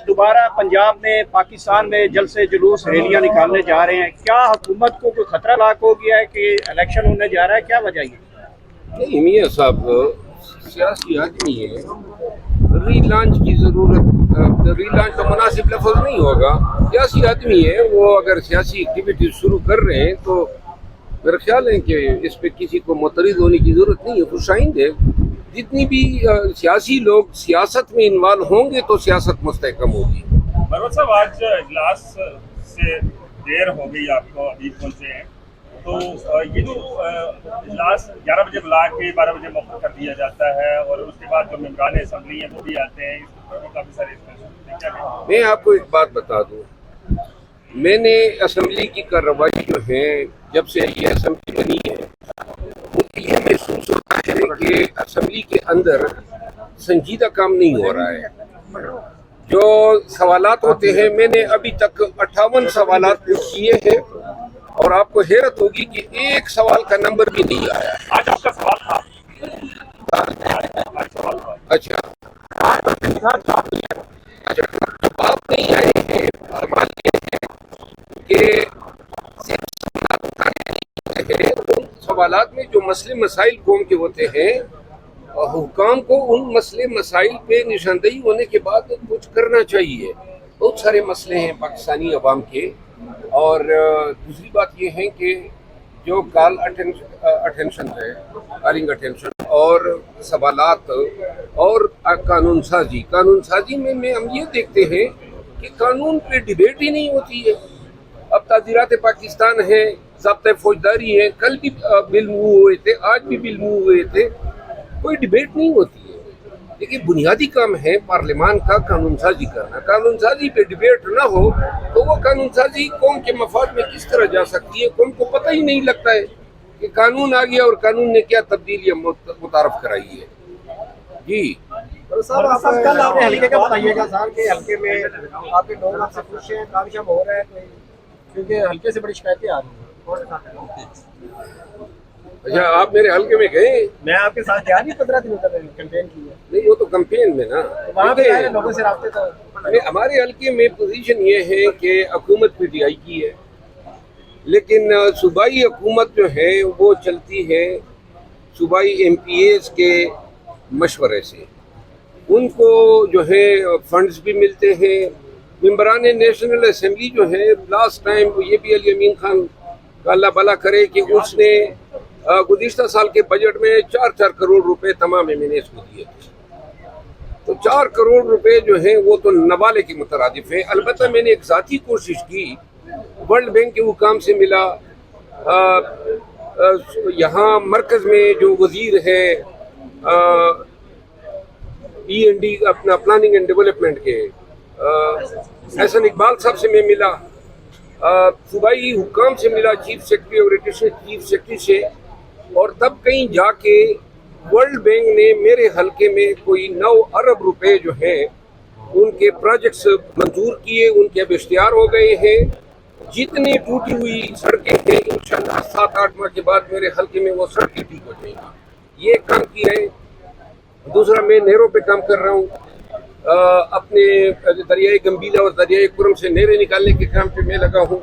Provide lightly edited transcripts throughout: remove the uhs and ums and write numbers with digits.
دوبارہ پنجاب میں پاکستان میں جلد سے جلوس ریلیاں نکالنے جا رہے ہیں، کیا حکومت کو کوئی خطرہ لاحق ہو گیا ہے کہ الیکشن ہونے جا رہا ہے؟ کیا وجہ ہے؟ نہیں میاں صاحب سیاسی آدمی ہے، ری لانچ کی ضرورت، ری لانچ تو مناسب لفظ نہیں ہوگا، سیاسی آدمی ہے وہ، اگر سیاسی ایکٹیویٹیز شروع کر رہے ہیں تو میرا خیال ہے کہ اس پہ کسی کو مترد ہونے کی ضرورت نہیں ہے، خوش آئند ہے۔ جتنی بھی سیاسی لوگ سیاست میں انوالو ہوں گے تو سیاست مستحکم ہوگی۔ بروت صاحب آج اجلاس سے دیر ہو گئی، آپ کو ابھی پہنچے ہیں، تو یہ جو اجلاس 11 بجے بلا کے 12 بجے موقع کر دیا جاتا ہے اور اس کے بعد جو ممبران اسمبلی ہیں وہ بھی آتے ہیں، اس پر بھی کافی سارے اسپیشل، میں آپ کو ایک بات بتا دوں، میں نے اسمبلی کی کارروائی جو ہے جب سے یہ اسمبلی بنی ہے مجھے یہ محسوس ہوتا ہے کہ اسمبلی کے اندر سنجیدہ کام نہیں ہو رہا ہے۔ جو سوالات ہوتے ہیں، میں نے ابھی تک 58 سوالات پوچھ کیے ہیں اور آپ کو حیرت ہوگی کہ ایک سوال کا نمبر بھی نہیں آیا ہے۔ آج آپ کا سوال تھا؟ اچھا جواب نہیں آئے ہیں، سوال یہ ہے کہ صرف سوالات اٹھانے نہیں ہیں، ان سوالات میں جو مسئلے مسائل قوم کے ہوتے ہیں، حکام کو ان مسئلے مسائل پہ نشاندہی ہونے کے بعد کچھ کرنا چاہیے۔ بہت سارے مسئلے ہیں پاکستانی عوام کے، اور دوسری بات یہ ہے کہ جو اٹینشن ہے، کالنگ اٹینشن اور سوالات اور قانون سازی میں ہم یہ دیکھتے ہیں کہ قانون پہ ڈیبیٹ ہی نہیں ہوتی ہے۔ اب تعزیرات پاکستان ہے، ضابطۂ فوجداری ہے، کل بھی بل موو ہوئے تھے، آج بھی بل موو ہوئے تھے، کوئی ڈیبیٹ نہیں ہوتی ہے۔ لیکن بنیادی کام ہے پارلیمان کا قانون سازی کرنا، قانون سازی پہ ڈیبیٹ نہ ہو تو وہ قانون سازی قوم کے مفاد میں کس طرح جا سکتی ہے؟ قوم کو پتہ ہی نہیں لگتا ہے کہ قانون آ گیا اور قانون نے کیا تبدیلیاں متعارف کرائی ہے۔ جی صاحب کل آپ نے حلقے کا بتائیے گا صاحب کہ حلقے میں آپ کے لوگ آپ سے خوش ہیں، کامیاب ہو رہے ہیں کوئی، کیونکہ حلقے سے بڑی شکایتیں آ رہی ہیں۔ اچھا، آپ میرے حلقے میں گئے؟ میں آپ کے ساتھ گیا نہیں، 15 دنوں تک کیمپین کی ہے، نہیں، وہ تو کمپین میں نا، وہاں پہ لوگوں سے رابطے تو ہمارے حلقے میں پوزیشن یہ ہے کہ حکومت پی ٹی آئی کی ہے، لیکن صوبائی حکومت جو ہے وہ چلتی ہے صوبائی ایم پی ایز کے مشورے سے، ان کو جو ہے فنڈز بھی ملتے ہیں۔ ممبران نیشنل اسمبلی جو ہے، لاسٹ ٹائم یہ بھی علی امین خان کا اللہ بھلا کرے کہ اس نے گزشتہ سال کے بجٹ میں 4 کروڑ روپے تمام ایم این ایز کو دیے تھے، تو 4 کروڑ روپے جو ہیں وہ تو نوالے کے مترادف ہیں۔ البتہ میں نے ایک ذاتی کوشش کی، ورلڈ بینک کے حکام سے ملا، یہاں مرکز میں جو وزیر ہے E&D اپنا پلاننگ اینڈ ڈیولپمنٹ کے، احسن اقبال صاحب سے میں ملا، صوبائی حکام سے ملا، چیف سیکرٹری اور ایڈیشنل چیف سیکرٹری سے، اور تب کہیں جا کے ورلڈ بینک نے میرے حلقے میں کوئی 9 ارب روپے جو ہیں ان کے پروجیکٹس منظور کیے، ان کے اب اشتہار ہو گئے ہیں۔ جتنی ٹوٹی ہوئی سڑکیں ہیں انشاءاللہ 7-8 ماہ کے بعد میرے حلقے میں وہ سڑکیں ٹھیک ہو جائیں گی۔ یہ کام کیا ہے۔ دوسرا، میں نہروں پہ کام کر رہا ہوں، اپنے دریائے گمبیلا اور دریائے کرم سے نہریں نکالنے کے کام پہ میں لگا ہوں۔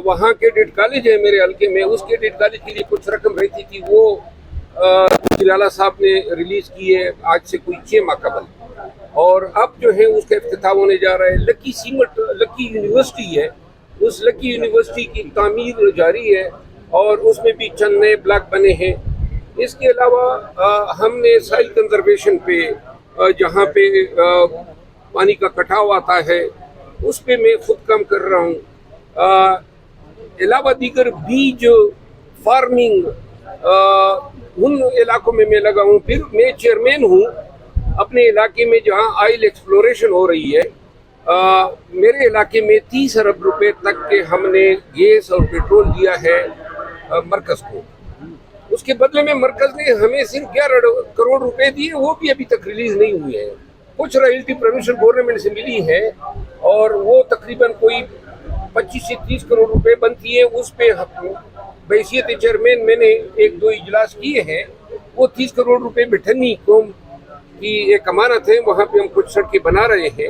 وہاں کیڈٹ کالج ہے میرے حلقے میں، اس کیڈٹ کالج کے لیے کچھ رقم رہتی تھی، وہ جلالہ صاحب نے ریلیز کی ہے آج سے کوئی 6 ماہ قبل، اور اب جو ہے اس کا افتتاح ہونے جا رہا ہے۔ لکی یونیورسٹی ہے، اس لکی یونیورسٹی کی تعمیر جاری ہے اور اس میں بھی چند نئے بلاک بنے ہیں۔ اس کے علاوہ ہم نے سائل کنزرویشن پہ، جہاں پہ پانی کا کٹاؤ آتا ہے، اس پہ میں خود کام کر رہا ہوں۔ علاوہ دیگر بیج فارمنگ ان علاقوں میں لگا ہوں۔ پھر میں چیئرمین ہوں اپنے علاقے میں جہاں آئل ایکسپلوریشن ہو رہی ہے۔ میرے علاقے میں 30 ارب روپے تک کے ہم نے گیس اور پیٹرول دیا ہے مرکز کو، اس کے بدلے میں مرکز نے ہمیں صرف 11 کروڑ روپے دیے، وہ بھی ابھی تک ریلیز نہیں ہوئے ہیں۔ کچھ رائلٹی پرمیشن گورنمنٹ سے ملی ہے اور وہ تقریباً کوئی 25 سے 30 کروڑ روپے بنتی ہے، اس پہ بحیثیت چیئرمین میں نے 1-2 اجلاس کیے ہیں۔ وہ 30 کروڑ روپے بٹھنی قوم کی ایک امانت ہے، وہاں پہ ہم کچھ سڑکیں بنا رہے ہیں۔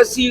80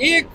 1